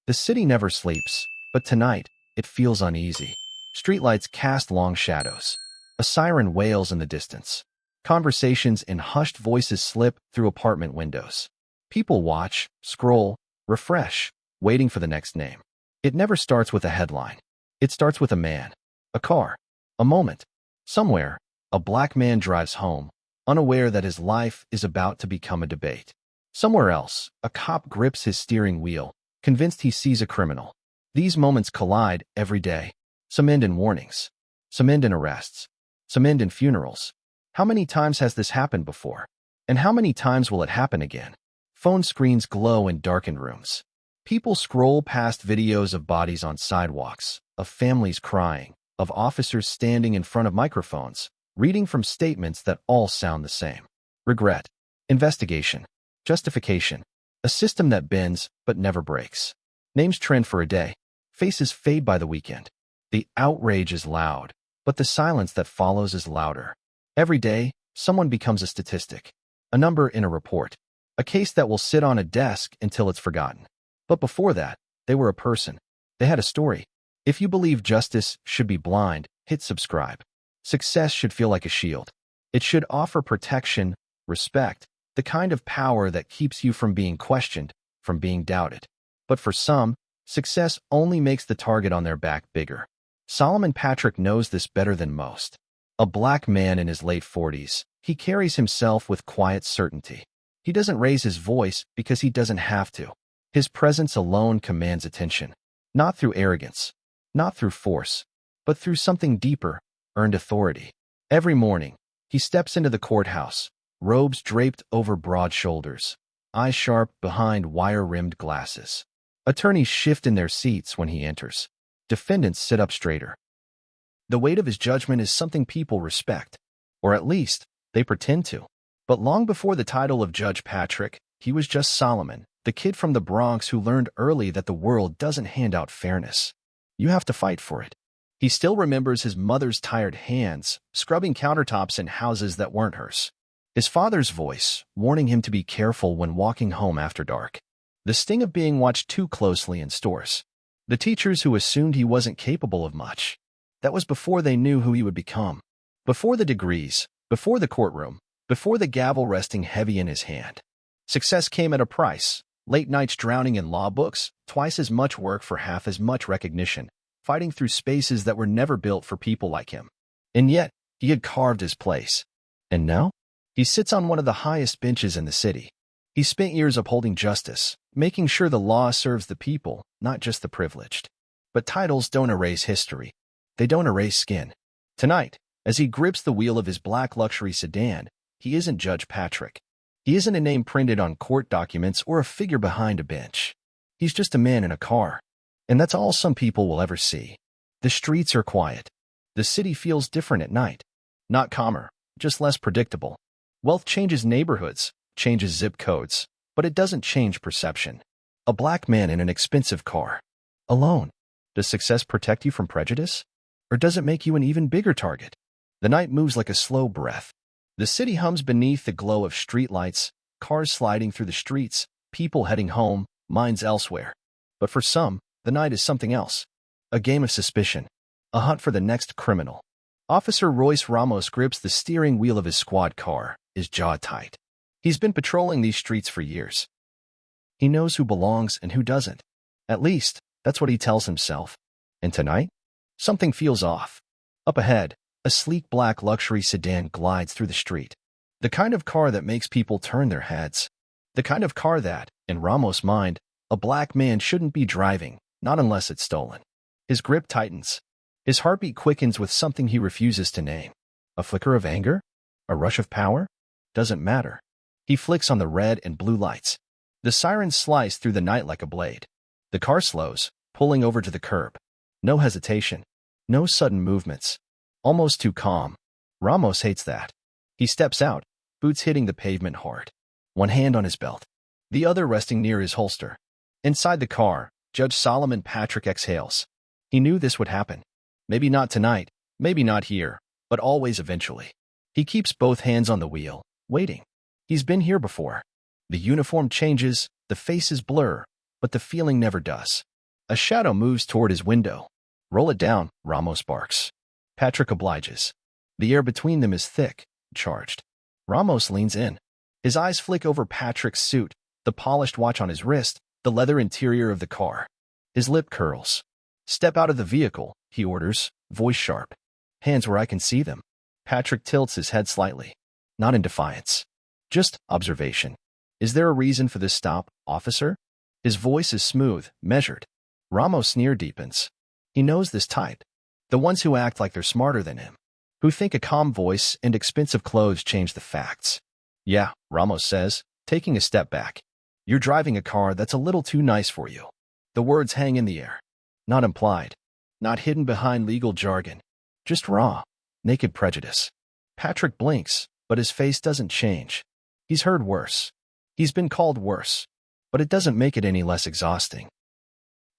The city never sleeps, but tonight, it feels uneasy. Streetlights cast long shadows. A siren wails in the distance. Conversations in hushed voices slip through apartment windows. People watch, scroll, refresh, waiting for the next name. It never starts with a headline. It starts with a man, a car, a moment. Somewhere, a black man drives home, unaware that his life is about to become a debate. Somewhere else, a cop grips his steering wheel, convinced he sees a criminal. These moments collide every day. Some end in warnings. Some end in arrests. Some end in funerals. How many times has this happened before? And how many times will it happen again? Phone screens glow in darkened rooms. People scroll past videos of bodies on sidewalks, of families crying, of officers standing in front of microphones, reading from statements that all sound the same. Regret. Investigation. Justification. A system that bends but never breaks. Names trend for a day. Faces fade by the weekend. The outrage is loud, but the silence that follows is louder. Every day, someone becomes a statistic, a number in a report, a case that will sit on a desk until it's forgotten. But before that, they were a person. They had a story. If you believe justice should be blind, hit subscribe. Success should feel like a shield. It should offer protection, respect, the kind of power that keeps you from being questioned, from being doubted. But for some, success only makes the target on their back bigger. Solomon Patrick knows this better than most. A black man in his late 40s, he carries himself with quiet certainty. He doesn't raise his voice because he doesn't have to. His presence alone commands attention, not through arrogance, not through force, but through something deeper, earned authority. Every morning, he steps into the courthouse, robes draped over broad shoulders, eyes sharp behind wire-rimmed glasses. Attorneys shift in their seats when he enters. Defendants sit up straighter. The weight of his judgment is something people respect, or at least, they pretend to. But long before the title of Judge Patrick, he was just Solomon, the kid from the Bronx who learned early that the world doesn't hand out fairness. You have to fight for it. He still remembers his mother's tired hands, scrubbing countertops in houses that weren't hers. His father's voice, warning him to be careful when walking home after dark. The sting of being watched too closely in stores. The teachers who assumed he wasn't capable of much. That was before they knew who he would become. Before the degrees, before the courtroom, before the gavel resting heavy in his hand. Success came at a price. Late nights drowning in law books, twice as much work for half as much recognition, fighting through spaces that were never built for people like him. And yet, he had carved his place. And now? He sits on one of the highest benches in the city. He spent years upholding justice, making sure the law serves the people, not just the privileged. But titles don't erase history. They don't erase skin. Tonight, as he grips the wheel of his black luxury sedan, he isn't Judge Patrick. He isn't a name printed on court documents or a figure behind a bench. He's just a man in a car. And that's all some people will ever see. The streets are quiet. The city feels different at night. Not calmer, just less predictable. Wealth changes neighborhoods, changes zip codes, but it doesn't change perception. A black man in an expensive car. Alone. Does success protect you from prejudice? Or does it make you an even bigger target? The night moves like a slow breath. The city hums beneath the glow of streetlights, cars sliding through the streets, people heading home, minds elsewhere. But for some, the night is something else. A game of suspicion. A hunt for the next criminal. Officer Royce Ramos grips the steering wheel of his squad car, his jaw tight. He's been patrolling these streets for years. He knows who belongs and who doesn't. At least, that's what he tells himself. And tonight, something feels off. Up ahead, a sleek black luxury sedan glides through the street. The kind of car that makes people turn their heads. The kind of car that, in Ramos' mind, a black man shouldn't be driving, not unless it's stolen. His grip tightens. His heartbeat quickens with something he refuses to name. A flicker of anger? A rush of power? Doesn't matter. He flicks on the red and blue lights. The sirens slice through the night like a blade. The car slows, pulling over to the curb. No hesitation. No sudden movements. Almost too calm. Ramos hates that. He steps out, boots hitting the pavement hard. One hand on his belt. The other resting near his holster. Inside the car, Judge Solomon Patrick exhales. He knew this would happen. Maybe not tonight, maybe not here, but always eventually. He keeps both hands on the wheel, waiting. He's been here before. The uniform changes, the faces blur, but the feeling never does. A shadow moves toward his window. Roll it down, Ramos barks. Patrick obliges. The air between them is thick, charged. Ramos leans in. His eyes flick over Patrick's suit, the polished watch on his wrist, the leather interior of the car. His lip curls. Step out of the vehicle, he orders, voice sharp. Hands where I can see them. Patrick tilts his head slightly. Not in defiance. Just observation. Is there a reason for this stop, officer? His voice is smooth, measured. Ramos' sneer deepens. He knows this type. The ones who act like they're smarter than him. Who think a calm voice and expensive clothes change the facts. Yeah, Ramos says, taking a step back. You're driving a car that's a little too nice for you. The words hang in the air. Not implied. Not hidden behind legal jargon. Just raw, naked prejudice. Patrick blinks, but his face doesn't change. He's heard worse. He's been called worse. But it doesn't make it any less exhausting.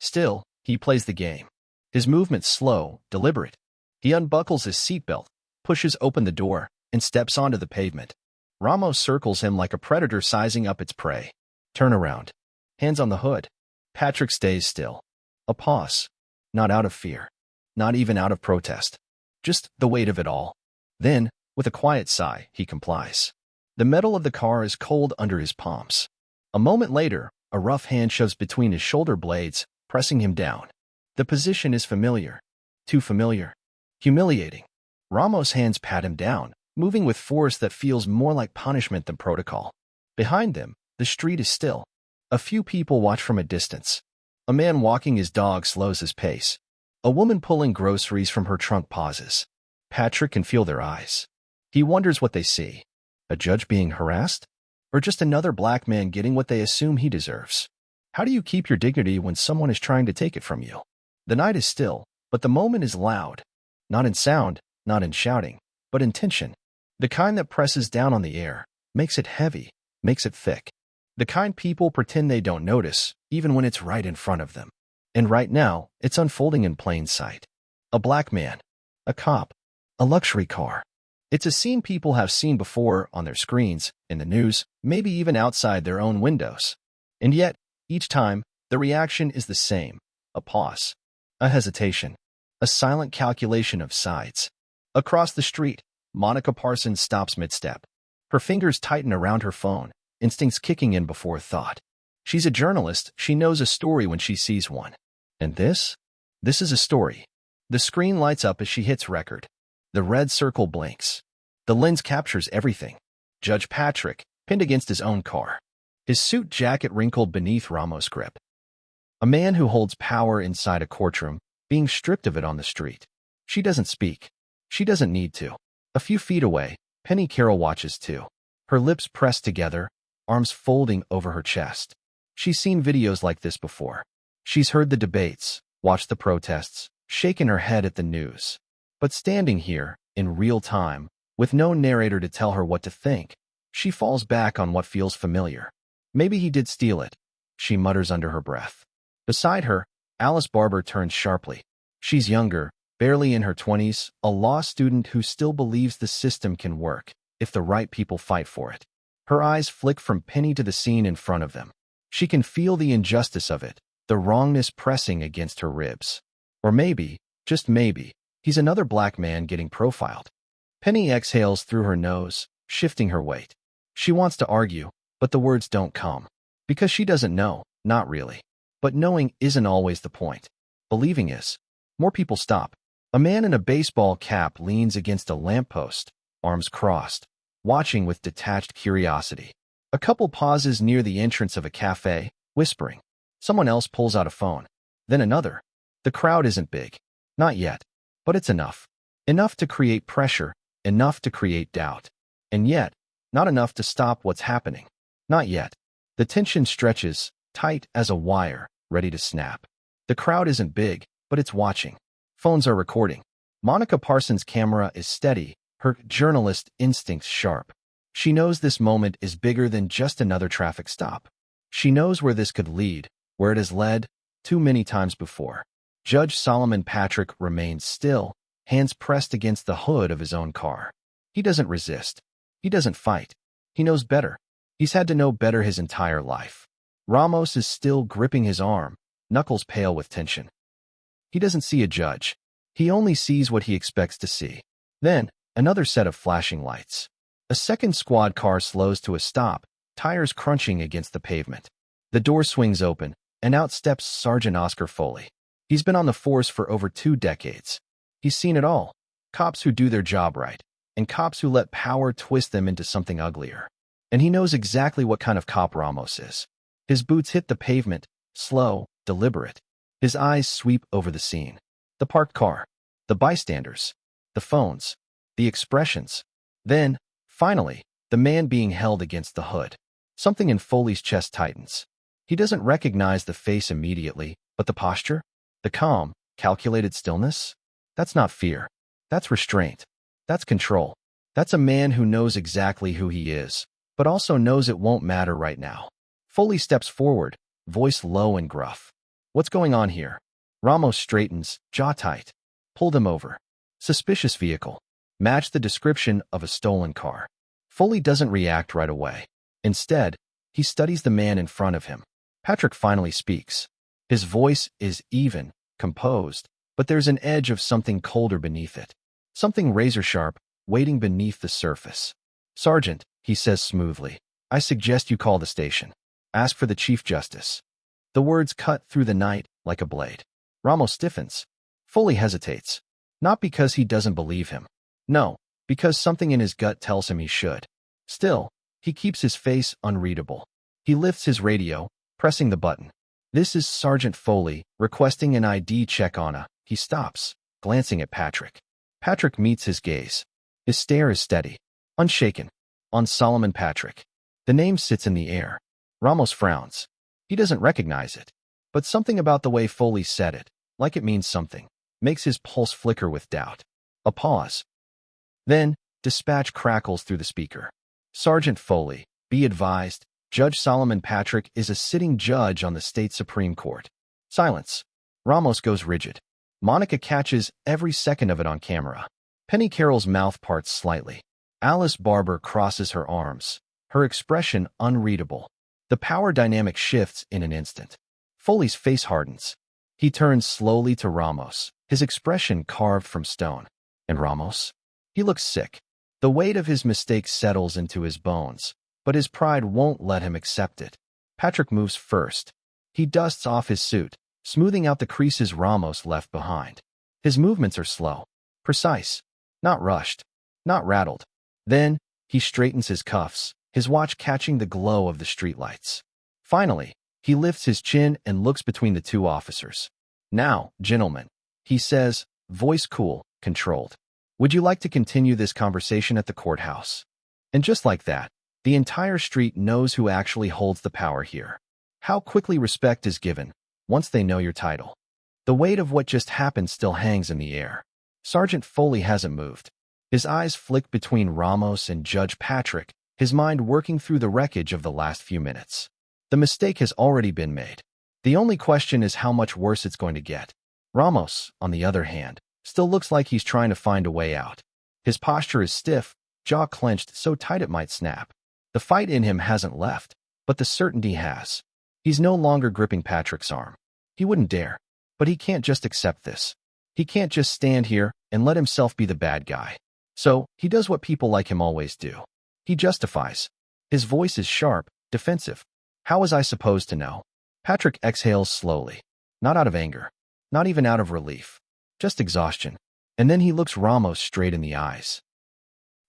Still, he plays the game. His movement's slow, deliberate. He unbuckles his seatbelt, pushes open the door, and steps onto the pavement. Ramos circles him like a predator sizing up its prey. Turn around. Hands on the hood. Patrick stays still. A pause. Not out of fear. Not even out of protest. Just the weight of it all. Then, with a quiet sigh, he complies. The metal of the car is cold under his palms. A moment later, a rough hand shoves between his shoulder blades, pressing him down. The position is familiar. Too familiar. Humiliating. Ramos' hands pat him down, moving with force that feels more like punishment than protocol. Behind them, the street is still. A few people watch from a distance. A man walking his dog slows his pace. A woman pulling groceries from her trunk pauses. Patrick can feel their eyes. He wonders what they see. A judge being harassed? Or just another black man getting what they assume he deserves? How do you keep your dignity when someone is trying to take it from you? The night is still, but the moment is loud. Not in sound, not in shouting, but in tension. The kind that presses down on the air, makes it heavy, makes it thick. The kind people pretend they don't notice, even when it's right in front of them. And right now, it's unfolding in plain sight. A black man. A cop. A luxury car. It's a scene people have seen before on their screens, in the news, maybe even outside their own windows. And yet, each time, the reaction is the same. A pause. A hesitation. A silent calculation of sides. Across the street, Monica Parsons stops mid-step. Her fingers tighten around her phone, instincts kicking in before thought. She's a journalist, she knows a story when she sees one. And this? This is a story. The screen lights up as she hits record. The red circle blinks. The lens captures everything. Judge Patrick, pinned against his own car. His suit jacket wrinkled beneath Ramos' grip. A man who holds power inside a courtroom, being stripped of it on the street. She doesn't speak. She doesn't need to. A few feet away, Penny Carroll watches too. Her lips pressed together, arms folding over her chest. She's seen videos like this before. She's heard the debates, watched the protests, shaken her head at the news. But standing here, in real time, with no narrator to tell her what to think, she falls back on what feels familiar. Maybe he did steal it, she mutters under her breath. Beside her, Alice Barber turns sharply. She's younger, barely in her 20s, a law student who still believes the system can work, if the right people fight for it. Her eyes flick from Penny to the scene in front of them. She can feel the injustice of it, the wrongness pressing against her ribs. Or maybe, just maybe, he's another black man getting profiled. Penny exhales through her nose, shifting her weight. She wants to argue, but the words don't come. Because she doesn't know, not really. But knowing isn't always the point. Believing is. More people stop. A man in a baseball cap leans against a lamppost, arms crossed, watching with detached curiosity. A couple pauses near the entrance of a cafe, whispering. Someone else pulls out a phone. Then another. The crowd isn't big. Not yet. But it's enough. Enough to create pressure, enough to create doubt. And yet, not enough to stop what's happening. Not yet. The tension stretches, tight as a wire, ready to snap. The crowd isn't big, but it's watching. Phones are recording. Monica Parsons' camera is steady, her journalist instincts sharp. She knows this moment is bigger than just another traffic stop. She knows where this could lead, where it has led, too many times before. Judge Solomon Patrick remains still, hands pressed against the hood of his own car. He doesn't resist. He doesn't fight. He knows better. He's had to know better his entire life. Ramos is still gripping his arm, knuckles pale with tension. He doesn't see a judge. He only sees what he expects to see. Then, another set of flashing lights. A second squad car slows to a stop, tires crunching against the pavement. The door swings open, and out steps Sergeant Oscar Foley. He's been on the force for over 2 decades. He's seen it all. Cops who do their job right, and cops who let power twist them into something uglier. And he knows exactly what kind of cop Ramos is. His boots hit the pavement, slow, deliberate. His eyes sweep over the scene. The parked car, the bystanders, the phones, the expressions. Then, finally, the man being held against the hood. Something in Foley's chest tightens. He doesn't recognize the face immediately, but the posture? The calm, calculated stillness? That's not fear. That's restraint. That's control. That's a man who knows exactly who he is, but also knows it won't matter right now. Foley steps forward, voice low and gruff. What's going on here? Ramos straightens, jaw tight. Pulled him over. Suspicious vehicle. Match the description of a stolen car. Foley doesn't react right away. Instead, he studies the man in front of him. Patrick finally speaks. His voice is even, composed, but there's an edge of something colder beneath it. Something razor-sharp, waiting beneath the surface. Sergeant, he says smoothly, I suggest you call the station. Ask for the Chief Justice. The words cut through the night like a blade. Ramos stiffens. Foley hesitates. Not because he doesn't believe him. No, because something in his gut tells him he should. Still, he keeps his face unreadable. He lifts his radio, pressing the button. This is Sergeant Foley, requesting an ID check on a... He stops, glancing at Patrick. Patrick meets his gaze. His stare is steady, unshaken, on Solomon Patrick. The name sits in the air. Ramos frowns. He doesn't recognize it. But something about the way Foley said it, like it means something, makes his pulse flicker with doubt. A pause. Then, dispatch crackles through the speaker. Sergeant Foley, be advised, Judge Solomon Patrick is a sitting judge on the state Supreme Court. Silence. Ramos goes rigid. Monica catches every second of it on camera. Penny Carroll's mouth parts slightly. Alice Barber crosses her arms, her expression unreadable. The power dynamic shifts in an instant. Foley's face hardens. He turns slowly to Ramos, his expression carved from stone. And Ramos? He looks sick. The weight of his mistake settles into his bones, but his pride won't let him accept it. Patrick moves first. He dusts off his suit, smoothing out the creases Ramos left behind. His movements are slow, precise, not rushed, not rattled. Then, he straightens his cuffs, his watch catching the glow of the streetlights. Finally, he lifts his chin and looks between the two officers. Now, gentlemen, he says, voice cool, controlled. Would you like to continue this conversation at the courthouse? And just like that, the entire street knows who actually holds the power here. How quickly respect is given, once they know your title. The weight of what just happened still hangs in the air. Sergeant Foley hasn't moved. His eyes flick between Ramos and Judge Patrick, his mind working through the wreckage of the last few minutes. The mistake has already been made. The only question is how much worse it's going to get. Ramos, on the other hand, still looks like he's trying to find a way out. His posture is stiff, jaw clenched so tight it might snap. The fight in him hasn't left, but the certainty has. He's no longer gripping Patrick's arm. He wouldn't dare. But he can't just accept this. He can't just stand here and let himself be the bad guy. So, he does what people like him always do. He justifies. His voice is sharp, defensive. How was I supposed to know? Patrick exhales slowly. Not out of anger. Not even out of relief. Just exhaustion. And then he looks Ramos straight in the eyes.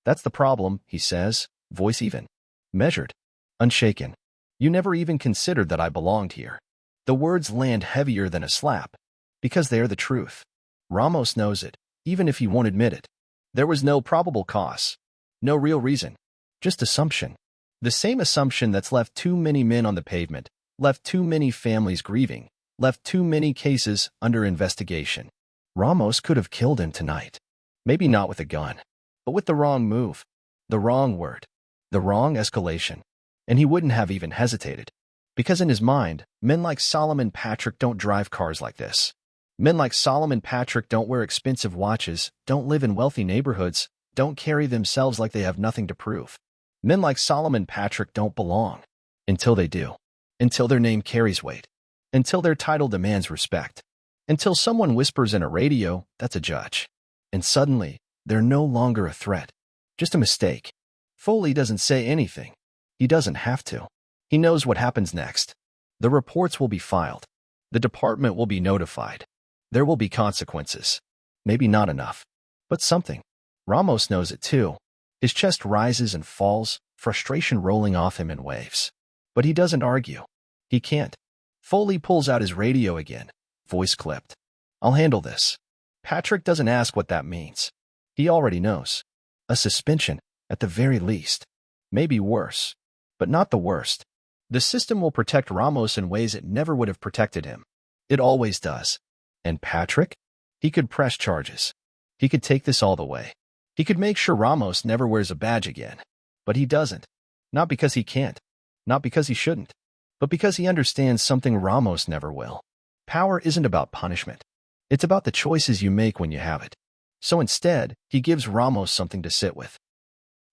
That's the problem, he says, voice even. Measured. Unshaken. You never even considered that I belonged here. The words land heavier than a slap. Because they're the truth. Ramos knows it, even if he won't admit it. There was no probable cause. No real reason. Just assumption. The same assumption that's left too many men on the pavement, left too many families grieving, left too many cases under investigation. Ramos could have killed him tonight. Maybe not with a gun, but with the wrong move, the wrong word, the wrong escalation. And he wouldn't have even hesitated. Because in his mind, men like Solomon Patrick don't drive cars like this. Men like Solomon Patrick don't wear expensive watches, don't live in wealthy neighborhoods, don't carry themselves like they have nothing to prove. Men like Solomon Patrick don't belong. Until they do. Until their name carries weight. Until their title demands respect. Until someone whispers in a radio, that's a judge. And suddenly, they're no longer a threat. Just a mistake. Foley doesn't say anything. He doesn't have to. He knows what happens next. The reports will be filed. The department will be notified. There will be consequences. Maybe not enough, but something. Ramos knows it too. His chest rises and falls, frustration rolling off him in waves. But he doesn't argue. He can't. Foley pulls out his radio again, voice clipped. I'll handle this. Patrick doesn't ask what that means. He already knows. A suspension, at the very least. Maybe worse, but not the worst. The system will protect Ramos in ways it never would have protected him. It always does. And Patrick? He could press charges. He could take this all the way. He could make sure Ramos never wears a badge again. But he doesn't. Not because he can't. Not because he shouldn't. But because he understands something Ramos never will. Power isn't about punishment. It's about the choices you make when you have it. So instead, he gives Ramos something to sit with.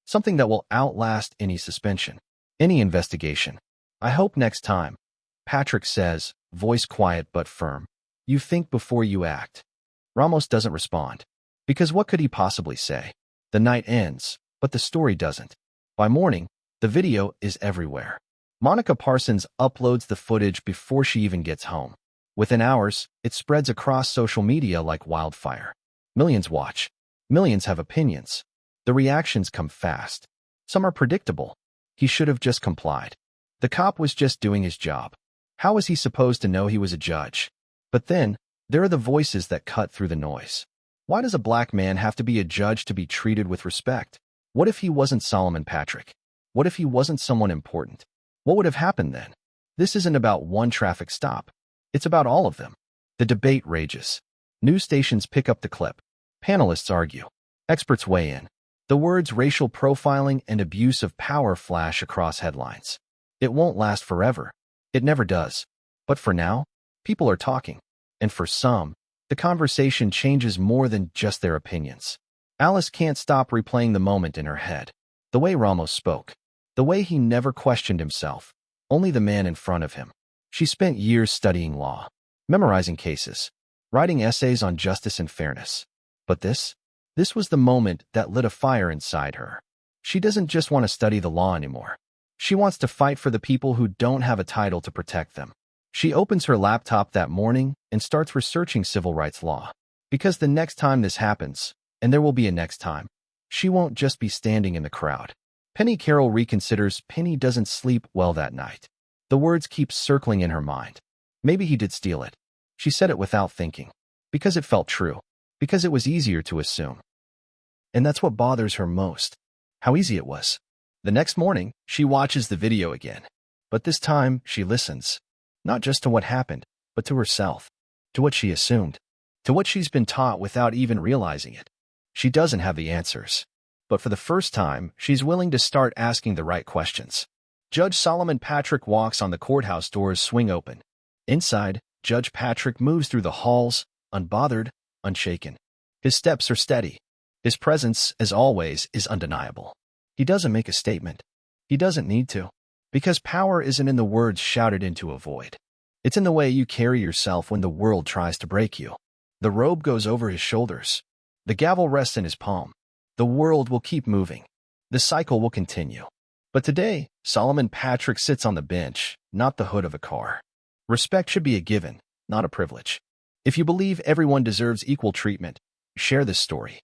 Something that will outlast any suspension, any investigation. I hope next time, Patrick says, voice quiet but firm. You think before you act. Ramos doesn't respond. Because what could he possibly say? The night ends, but the story doesn't. By morning, the video is everywhere. Monica Parsons uploads the footage before she even gets home. Within hours, it spreads across social media like wildfire. Millions watch. Millions have opinions. The reactions come fast. Some are predictable. He should have just complied. The cop was just doing his job. How was he supposed to know he was a judge? But then, there are the voices that cut through the noise. Why does a black man have to be a judge to be treated with respect? What if he wasn't Solomon Patrick? What if he wasn't someone important? What would have happened then? This isn't about one traffic stop. It's about all of them. The debate rages. News stations pick up the clip. Panelists argue. Experts weigh in. The words racial profiling and abuse of power flash across headlines. It won't last forever. It never does. But for now, people are talking. And for some, the conversation changes more than just their opinions. Alice can't stop replaying the moment in her head. The way Ramos spoke. The way he never questioned himself. Only the man in front of him. She spent years studying law, memorizing cases, writing essays on justice and fairness. But this was the moment that lit a fire inside her. She doesn't just want to study the law anymore. She wants to fight for the people who don't have a title to protect them. She opens her laptop that morning and starts researching civil rights law. Because the next time this happens, and there will be a next time, she won't just be standing in the crowd. Penny Carroll reconsiders. Penny doesn't sleep well that night. The words keep circling in her mind. Maybe he did steal it. She said it without thinking. Because it felt true. Because it was easier to assume. And that's what bothers her most. How easy it was. The next morning, she watches the video again. But this time, she listens. Not just to what happened, but to herself. To what she assumed. To what she's been taught without even realizing it. She doesn't have the answers. But for the first time, she's willing to start asking the right questions. Judge Solomon Patrick walks on. The courthouse doors swing open. Inside, Judge Patrick moves through the halls, unbothered, unshaken. His steps are steady. His presence, as always, is undeniable. He doesn't make a statement. He doesn't need to. Because power isn't in the words shouted into a void. It's in the way you carry yourself when the world tries to break you. The robe goes over his shoulders. The gavel rests in his palm. The world will keep moving. The cycle will continue. But today, Solomon Patrick sits on the bench, not the hood of a car. Respect should be a given, not a privilege. If you believe everyone deserves equal treatment, share this story.